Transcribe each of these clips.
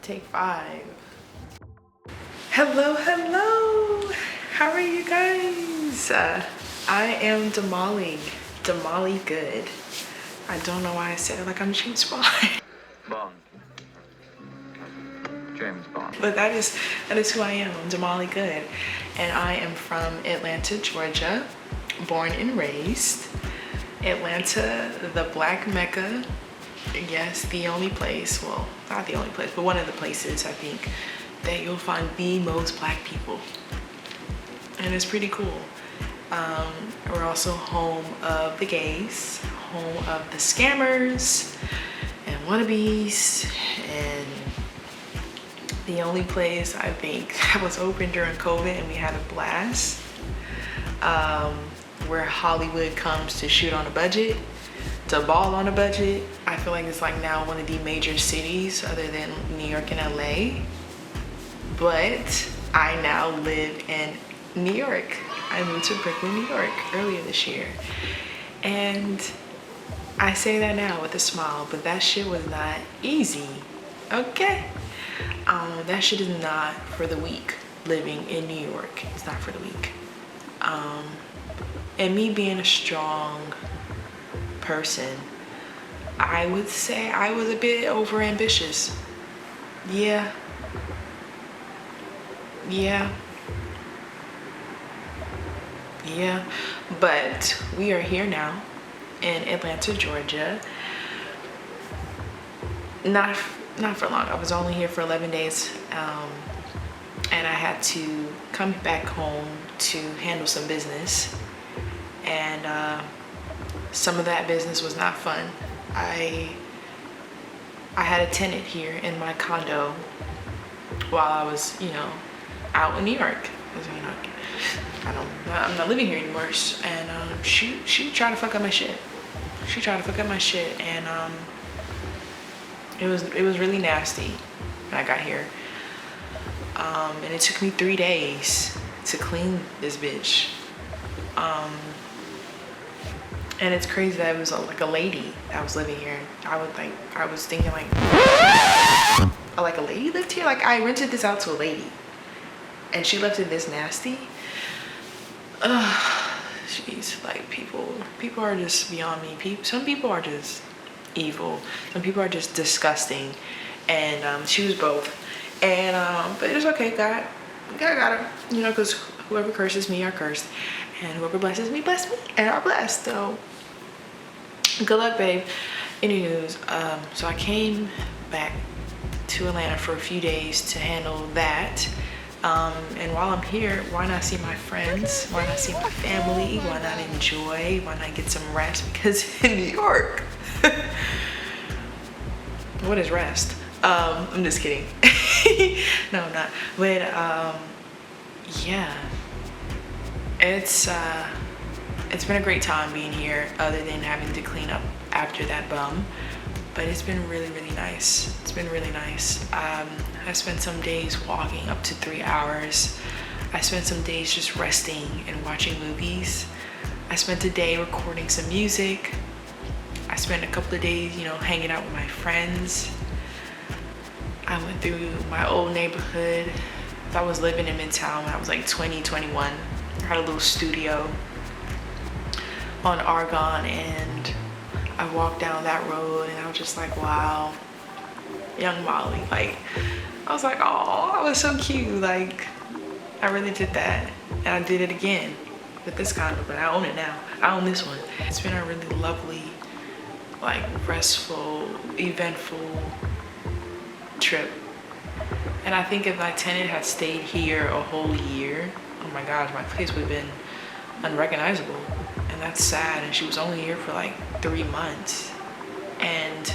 Take 5. Hello, hello. How are you guys? I am Damali Good. I don't know why I said it like I'm James Bond. Bond. James Bond. But that is who I am. I'm Damali Good, and I am from Atlanta, Georgia, born and raised. Atlanta, the Black Mecca. Yes, the only place, well, not the only place, but one of the places I think that you'll find the most Black people. And it's pretty cool. We're also home of the gays, home of the scammers and wannabes, and the only place I think that was open during COVID and we had a blast, where Hollywood comes to shoot on a budget, to ball on a budget. I feel like it's like now one of the major cities other than New York and LA. But I now live in New York. I moved to Brooklyn, New York earlier this year. And I say that now with a smile, but that shit was not easy, okay? That shit is not for the weak, living in New York. It's not for the weak. And me being a strong person, I would say I was a bit overambitious. Yeah, but we are here now in Atlanta, Georgia. Not for long. I was only here for 11 days, and I had to come back home to handle some business, and some of that business was not fun. I had a tenant here in my condo while I was, out in New York. I'm not living here anymore, and she tried to fuck up my shit. And it was really nasty when I got here. And it took me 3 days to clean this bitch. And it's crazy that it was like a lady that was living here. I was thinking like a lady lived here? Like I rented this out to a lady and she left it this nasty. Jeez, like people are just beyond me. Some people are just evil. Some people are just disgusting. And she was both. And but it's okay, God got her. Because whoever curses me are cursed. And whoever blesses me, bless me. And are blessed. So good luck, babe. Anywho, so I came back to Atlanta for a few days to handle that. And while I'm here, why not see my friends? Why not see my family? Why not enjoy? Why not get some rest? Because in New York, what is rest? I'm just kidding. No, I'm not. But yeah, it's been a great time being here, other than having to clean up after that bum. But it's been really, really nice. It's been really nice. I spent some days walking up to 3 hours. I spent some days just resting and watching movies. I spent a day recording some music. I spent a couple of days, hanging out with my friends. I went through my old neighborhood. I was living in Midtown when I was like 20, 21. I had a little studio on Argonne, and I walked down that road and I was just like, wow, young Molly. Like, I was like, oh, I was so cute. Like, I really did that. And I did it again with this condo, but I own it now. I own this one. It's been a really lovely, like, restful, eventful trip. And I think if my tenant had stayed here a whole year, oh my gosh, my place would have been unrecognizable. And that's sad. And she was only here for like 3 months. And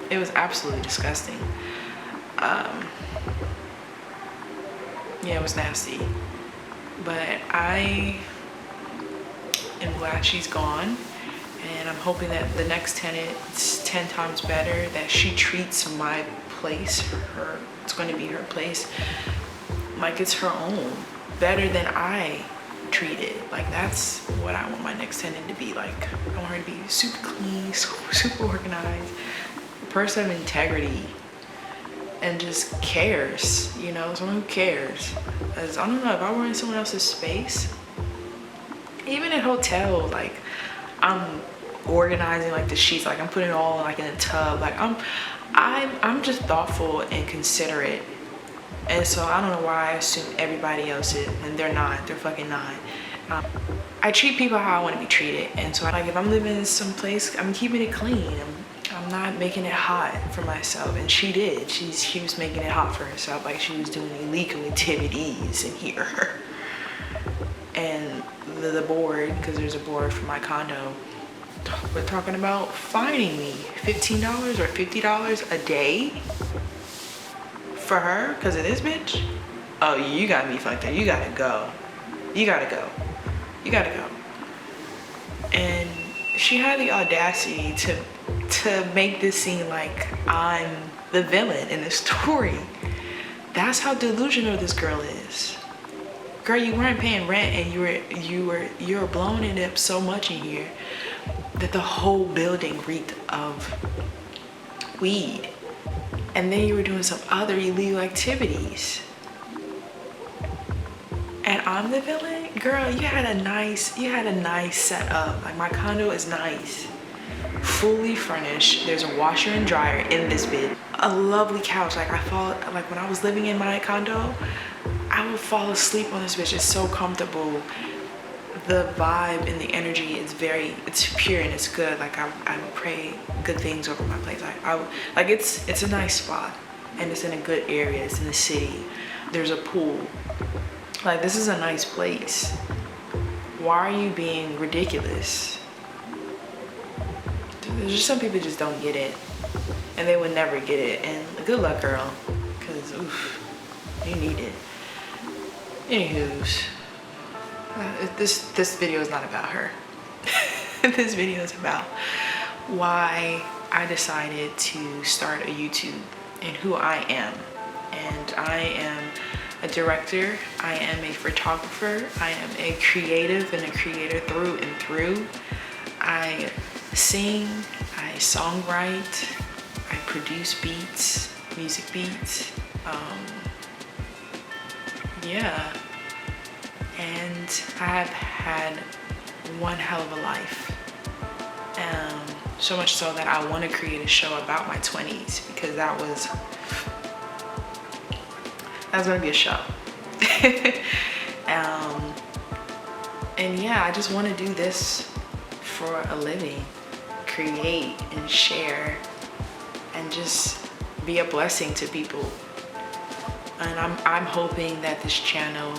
it was absolutely disgusting. Yeah, it was nasty. But I am glad she's gone. And I'm hoping that the next tenant is 10 times better, that she treats my place, it's going to be her place, like it's her own, better than I treat it. Like, that's what I want my next tenant to be like. I want her to be super clean, super organized, a person of integrity and just cares, you know, someone who cares. As I don't know, if I were in someone else's space, even in hotel, like I'm organizing like the sheets, like I'm putting it all like in a tub, like I'm just thoughtful and considerate. And so I don't know why I assume everybody else is, and they're not. They're fucking not. I treat people how I want to be treated, and so like if I'm living in some place, I'm keeping it clean. I'm not making it hot for myself, and she did. She was making it hot for herself, like she was doing illegal activities in here. And the board, because there's a board for my condo, we're talking about fining me $15 or $50 a day for her because of this bitch. Oh, you got me fucked up. You gotta go. You gotta go. You gotta go. And she had the audacity to make this seem like I'm the villain in the story. That's how delusional this girl is. Girl, you weren't paying rent, and you were blowing it up so much in here that the whole building reeked of weed. And then you were doing some other illegal activities. And I'm the villain? Girl, you had a nice setup. Like my condo is nice. Fully furnished. There's a washer and dryer in this bed. A lovely couch. Like when I was living in my condo, I would fall asleep on this bitch. It's so comfortable. The vibe and the energy is it's pure and it's good. Like I would pray good things over my place. It's a nice spot, and it's in a good area. It's in the city. There's a pool. Like, this is a nice place. Why are you being ridiculous? There's just some people just don't get it, and they would never get it. And good luck, girl, because oof, you need it. Anywho's, this video is not about her. This video is about why I decided to start a YouTube and who I am. And I am a director, I am a photographer, I am a creative and a creator through and through. I sing, I songwrite, I produce beats, music beats. Yeah. And I have had one hell of a life. So much so that I want to create a show about my 20s, because that was going to be a show. And yeah, I just want to do this for a living, create and share and just be a blessing to people. And I'm hoping that this channel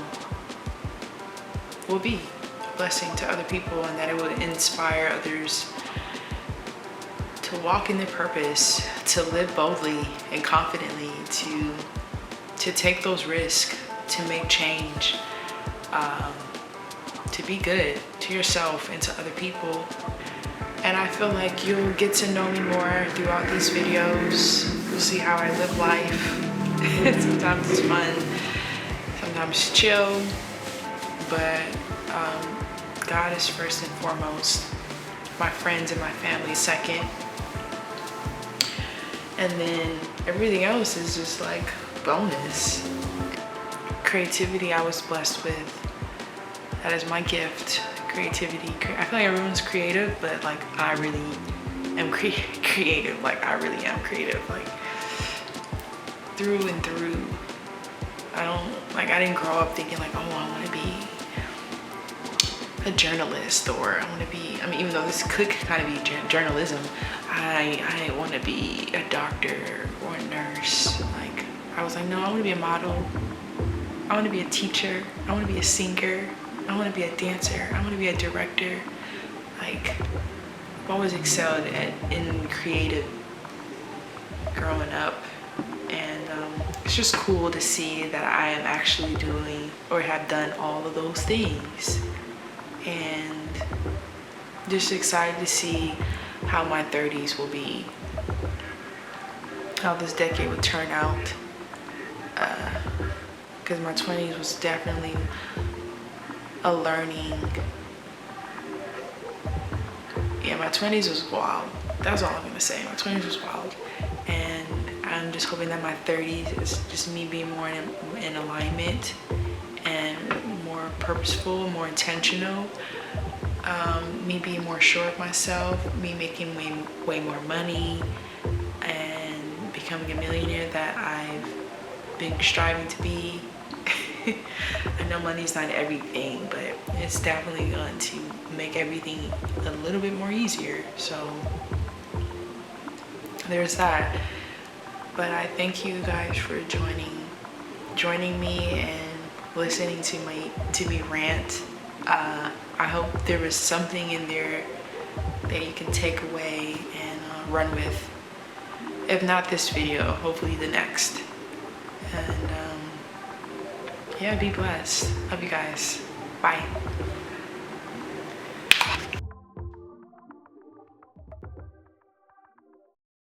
will be a blessing to other people, and that it will inspire others to walk in their purpose, to live boldly and confidently, to take those risks, to make change, to be good to yourself and to other people. And I feel like you'll get to know me more throughout these videos. You'll see how I live life. Sometimes it's fun, sometimes it's chill, but God is first and foremost, my friends and my family second, and then everything else is just like bonus. Creativity I was blessed with. That is my gift. Creativity. I feel like everyone's creative, but like I really am creative. Like I really am creative. Like through and through. I didn't grow up thinking like, oh, I want to be a journalist, or I want to be, even though this could kind of be journalism, I want to be a doctor or a nurse. Like, I was like, no, I want to be a model. I want to be a teacher. I want to be a singer. I want to be a dancer. I want to be a director. Like, I've always excelled in creative growing up. And it's just cool to see that I am actually doing or have done all of those things. And just excited to see how my 30s will be, how this decade would turn out, because my 20s was definitely a learning. Yeah, my 20s was wild. That's all I'm gonna say. My 20s was wild, and I'm just hoping that my 30s is just me being more in alignment and more purposeful, more intentional. Me being more sure of myself, me making way more money, and becoming a millionaire that I've been striving to be. I know money's not everything, but it's definitely going to make everything a little bit more easier. So there's that. But I thank you guys for joining me and listening to me rant. I hope there was something in there that you can take away and run with. If not this video, hopefully the next. And yeah, be blessed. Love you guys. Bye.